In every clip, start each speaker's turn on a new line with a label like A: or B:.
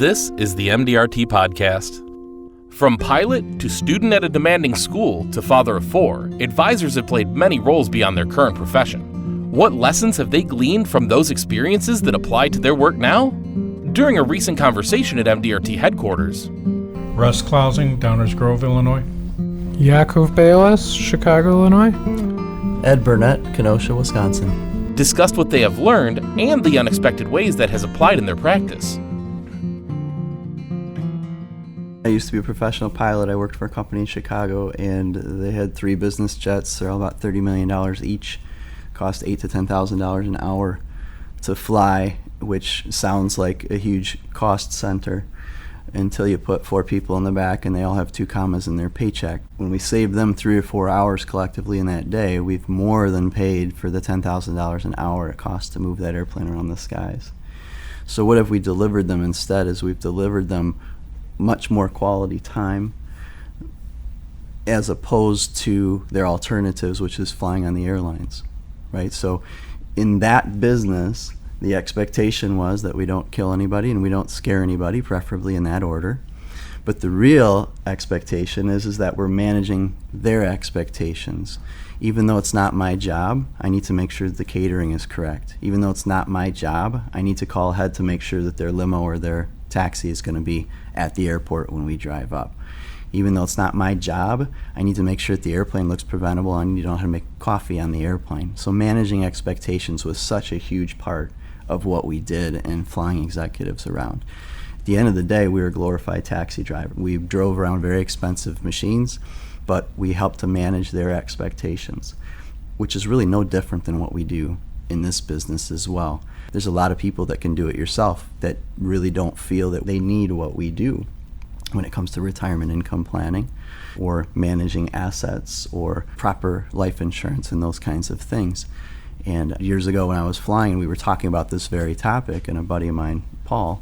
A: This is the MDRT podcast. From pilot to student at a demanding school to father of four, advisors have played many roles beyond their current profession. What lessons have they gleaned from those experiences that apply to their work now? During a recent conversation at MDRT headquarters,
B: Russ Clousing, Downers Grove, Illinois.
C: Yakov, Baylis, Chicago, Illinois.
D: Ed Burnett, Kenosha, Wisconsin.
A: discussed what they have learned and the unexpected ways that has applied in their practice.
D: I used to be a professional pilot. I worked for a company in Chicago, and they had 3 business jets. They're all about $30 million each. Cost $8,000 to $10,000 an hour to fly, which sounds like a huge cost center until you put 4 people in the back and they all have 2 commas in their paycheck. When we save them 3 or 4 hours collectively in that day, we've more than paid for the $10,000 an hour it costs to move that airplane around the skies. So what have we delivered them instead? Is we've delivered them much more quality time as opposed to their alternatives, which is flying on the airlines, right? So in that business, the expectation was that we don't kill anybody and we don't scare anybody, preferably in that order. But the real expectation is that we're managing their expectations. Even though it's not my job, I need to make sure that the catering is correct. Even though it's not my job, I need to call ahead to make sure that their limo or their taxi is going to be at the airport when we drive up. Even though it's not my job, I need to make sure that the airplane looks presentable and you don't have to make coffee on the airplane. So managing expectations was such a huge part of what we did in flying executives around. At the end of the day, we were a glorified taxi driver. We drove around very expensive machines, but we helped to manage their expectations, which is really no different than what we do in this business as well. There's a lot of people that can do it yourself that really don't feel that they need what we do when it comes to retirement income planning or managing assets or proper life insurance and those kinds of things. And years ago when I was flying, we were talking about this very topic, and a buddy of mine, Paul,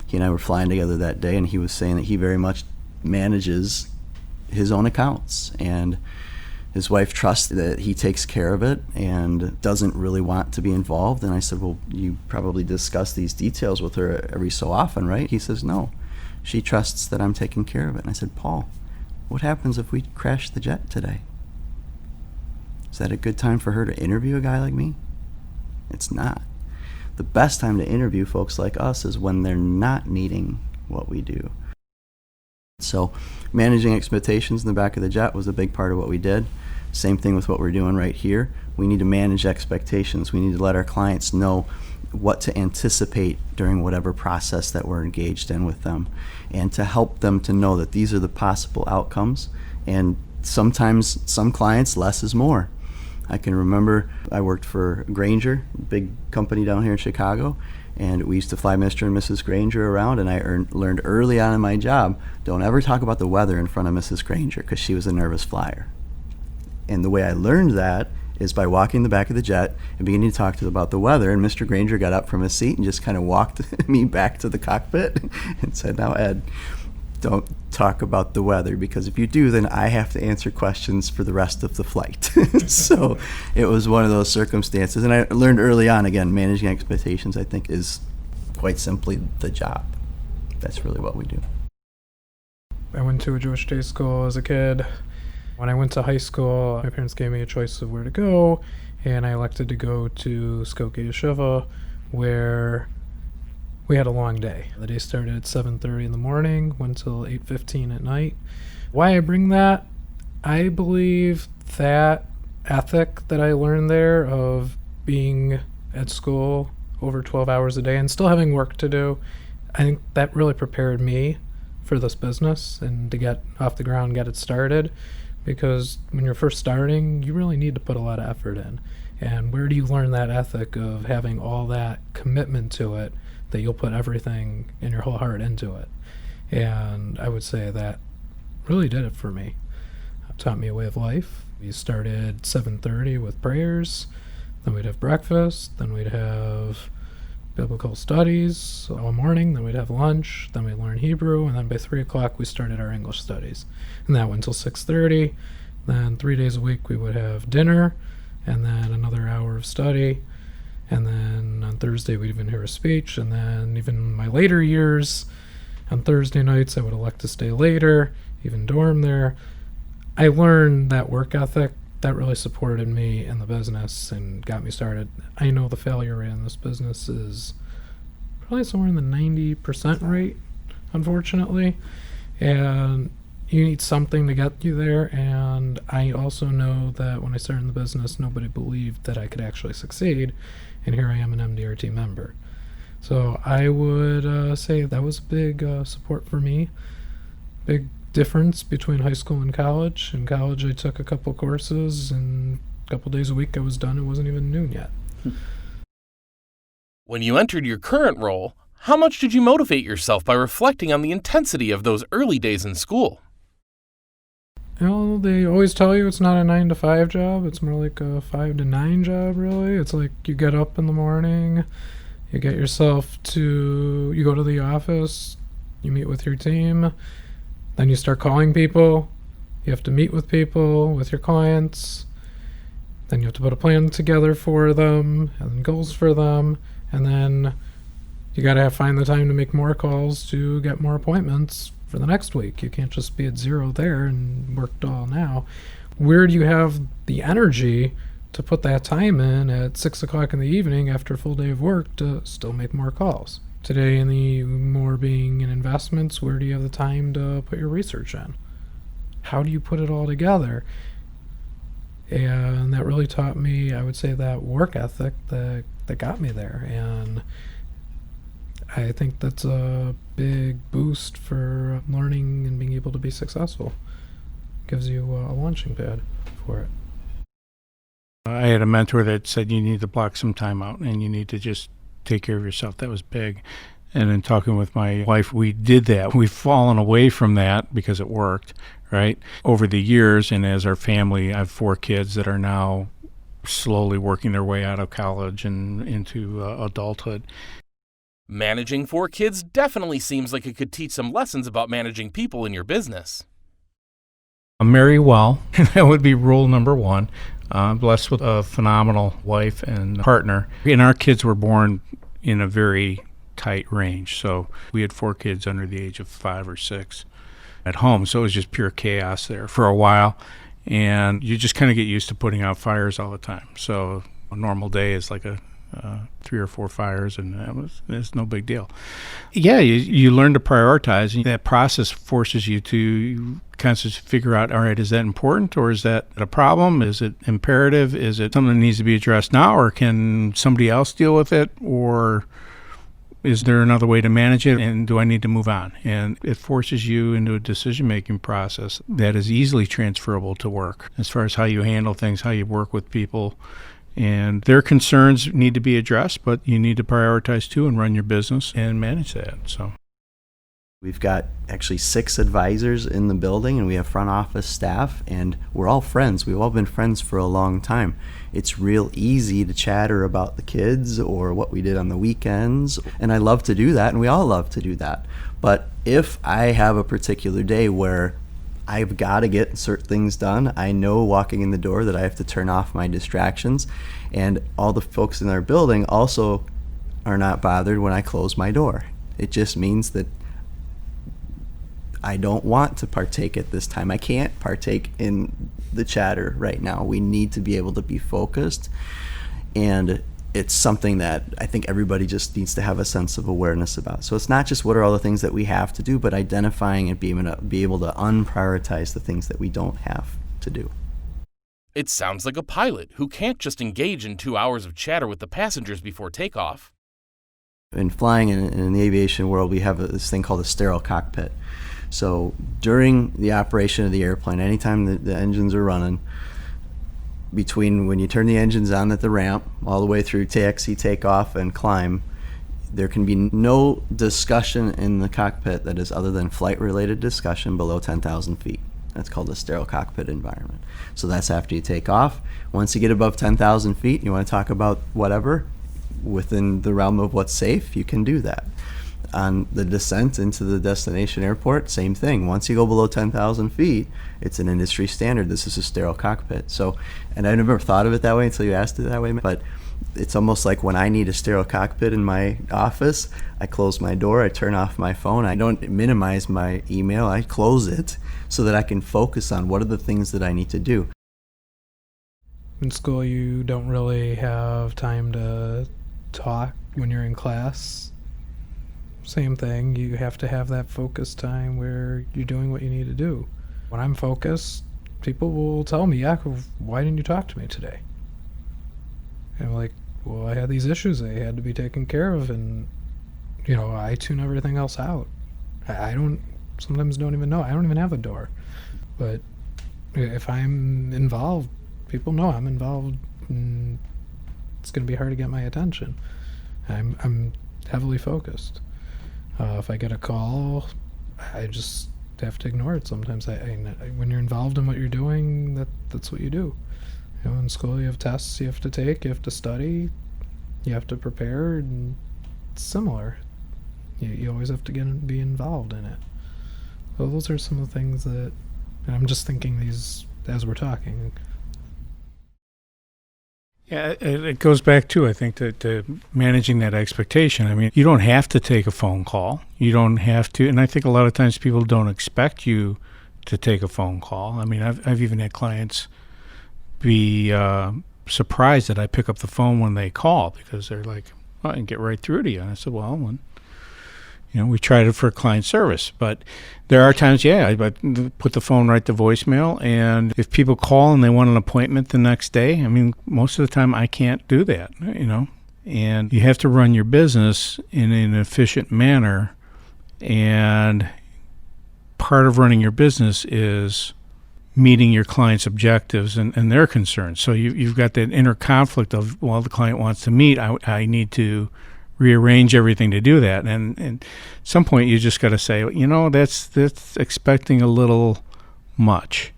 D: he and I were flying together that day, and he was saying that he very much manages his own accounts, and his wife trusts that he takes care of it and doesn't really want to be involved. And I said, well, you probably discuss these details with her every so often, right? He says, no, she trusts that I'm taking care of it. And I said, Paul, what happens if we crash the jet today? Is that a good time for her to interview a guy like me? It's not. The best time to interview folks like us is when they're not needing what we do. So managing expectations in the back of the jet was a big part of what we did. Same thing with what we're doing right here. We need to manage expectations. We need to let our clients know what to anticipate during whatever process that we're engaged in with them, and to help them to know that these are the possible outcomes. And sometimes some clients, less is more. I can remember I worked for Granger, a big company down here in Chicago, and we used to fly Mr. and Mrs. Granger around, and I learned early on in my job, don't ever talk about the weather in front of Mrs. Granger, because she was a nervous flyer. And the way I learned that is by walking the back of the jet and beginning to talk to them about the weather, and Mr. Granger got up from his seat and just kind of walked me back to the cockpit and said, now Ed, don't talk about the weather, because if you do, then I have to answer questions for the rest of the flight. So it was one of those circumstances. And I learned early on, again, managing expectations, I think, is quite simply the job. That's really what we do.
C: I went to a Jewish day school as a kid. When I went to high school, my parents gave me a choice of where to go, and I elected to go to Skokie Yeshiva, where we had a long day. The day started at 7:30 in the morning, went till 8:15 at night. Why I bring that? I believe that ethic that I learned there of being at school over 12 hours a day and still having work to do, I think that really prepared me for this business and to get off the ground, get it started. Because when you're first starting, you really need to put a lot of effort in. And where do you learn that ethic of having all that commitment to it, that you'll put everything in your whole heart into it? And I would say that really did it for me. It taught me a way of life. We started 7:30 with prayers, then we'd have breakfast, then we'd have biblical studies all morning, then we'd have lunch, then we'd learn Hebrew, and then by 3 o'clock we started our English studies. And that went till 6:30. Then 3 days a week we would have dinner, and then another hour of study. And then on Thursday we'd even hear a speech, and then even in my later years, On Thursday nights, I would elect to stay later, even dorm there. I learned that work ethic that really supported me in the business and got me started. I know the failure rate in this business is probably somewhere in the 90% rate, unfortunately. And you need something to get you there. And I also know that when I started in the business, nobody believed that I could actually succeed. And here I am, an MDRT member. So I would say that was a big support for me. Big difference between high school and college. In college, I took a couple courses, and a couple days a week I was done. It wasn't even noon yet.
A: When you entered your current role, how much did you motivate yourself by reflecting on the intensity of those early days in school?
C: You know, they always tell you it's not a 9 to 5 job. It's more like a 5 to 9 job, really. It's like you get up in the morning, you get yourself to, you go to the office, you meet with your team, then you start calling people. You have to meet with people, with your clients. Then you have to put a plan together for them and goals for them. And then you got to find the time to make more calls to get more appointments for the next week. You can't just be at zero there and work it all now. Where do you have the energy to put that time in at 6 o'clock in the evening after a full day of work to still make more calls? Today, in the more being in investments, where do you have the time to put your research in? How do you put it all together? And that really taught me, I would say, that work ethic that got me there. And I think that's a big boost for learning and being able to be successful. Gives you a launching pad for it.
B: I had a mentor that said you need to block some time out and you need to just take care of yourself. That was big. And in talking with my wife, we did that. We've fallen away from that because it worked, right? Over the years, and as our family, I have 4 kids that are now slowly working their way out of college and into adulthood.
A: Managing 4 kids definitely seems like it could teach some lessons about managing people in your business.
B: Marry well, that would be rule number 1. I'm blessed with a phenomenal wife and partner. And our kids were born in a very tight range. So we had 4 kids under the age of 5 or 6 at home. So it was just pure chaos there for a while. And you just kind of get used to putting out fires all the time. So a normal day is like 3 or 4 fires, and it's no big deal. Yeah, you learn to prioritize, and that process forces you to kind of figure out, all right, is that important, or is that a problem? Is it imperative? Is it something that needs to be addressed now, or can somebody else deal with it, or is there another way to manage it, and do I need to move on? And it forces you into a decision-making process that is easily transferable to work, as far as how you handle things, how you work with people. And their concerns need to be addressed, but you need to prioritize too and run your business and manage that. So
D: we've got actually 6 advisors in the building, and we have front office staff, and we're all friends. We've all been friends for a long time. It's real easy to chatter about the kids or what we did on the weekends, and I love to do that, and we all love to do that. But if I have a particular day where I've got to get certain things done, I know walking in the door that I have to turn off my distractions, and all the folks in our building also are not bothered when I close my door. It just means that I don't want to partake at this time. I can't partake in the chatter right now. We need to be able to be focused, and it's something that I think everybody just needs to have a sense of awareness about. So it's not just what are all the things that we have to do, but identifying and be able to unprioritize the things that we don't have to do.
A: It sounds like a pilot who can't just engage in 2 hours of chatter with the passengers before takeoff.
D: In flying in the aviation world, we have this thing called a sterile cockpit. So during the operation of the airplane, anytime the engines are running, between when you turn the engines on at the ramp all the way through taxi, takeoff, and climb, there can be no discussion in the cockpit that is other than flight-related discussion below 10,000 feet. That's called a sterile cockpit environment. So that's after you take off. Once you get above 10,000 feet, you want to talk about whatever within the realm of what's safe, you can do that. On the descent into the destination airport, same thing. Once you go below 10,000 feet, it's an industry standard. This is a sterile cockpit. So, and I never thought of it that way until you asked it that way. But It's almost like when I need a sterile cockpit in my office, I close my door, I turn off my phone, I don't minimize my email, I close it so that I can focus on what are the things that I need to do.
C: In school, you don't really have time to talk when you're in class. Same thing, you have to have that focus time where you're doing what you need to do. When I'm focused, people will tell me, Yakov, why didn't you talk to me today? And I'm like, well, I had these issues they had to be taken care of, and, I tune everything else out. I sometimes don't even know. I don't even have a door. But if I'm involved, people know I'm involved, and it's going to be hard to get my attention. I'm heavily focused. If I get a call, I just have to ignore it sometimes. When you're involved in what you're doing, that's what you do. In school you have tests you have to take, you have to study, you have to prepare, and it's similar. You always have to be involved in it. Well, those are some of the things that, and I'm just thinking these as we're talking.
B: Yeah, it goes back to, I think, to managing that expectation. I mean, you don't have to take a phone call. You don't have to, and I think a lot of times people don't expect you to take a phone call. I mean, I've even had clients be surprised that I pick up the phone when they call, because they're like, well, I can get right through to you. And I said, well, we tried it for client service. But there are times, I put the phone right to voicemail. And if people call and they want an appointment the next day, I mean, most of the time I can't do that, And you have to run your business in an efficient manner. And part of running your business is meeting your client's objectives and their concerns. So you've got that inner conflict of, well, the client wants to meet. I need to rearrange everything to do that. And at some point you just got to say, that's expecting a little much.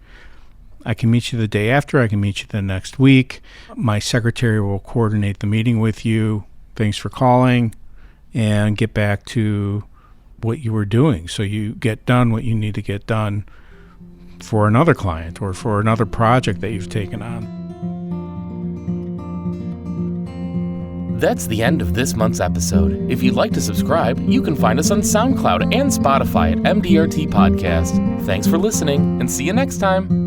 B: I can meet you the day after. I can meet you the next week. My secretary will coordinate the meeting with you. Thanks for calling, and get back to what you were doing. So you get done what you need to get done for another client or for another project that you've taken on.
A: That's the end of this month's episode. If you'd like to subscribe, you can find us on SoundCloud and Spotify at MDRT Podcast. Thanks for listening, and see you next time.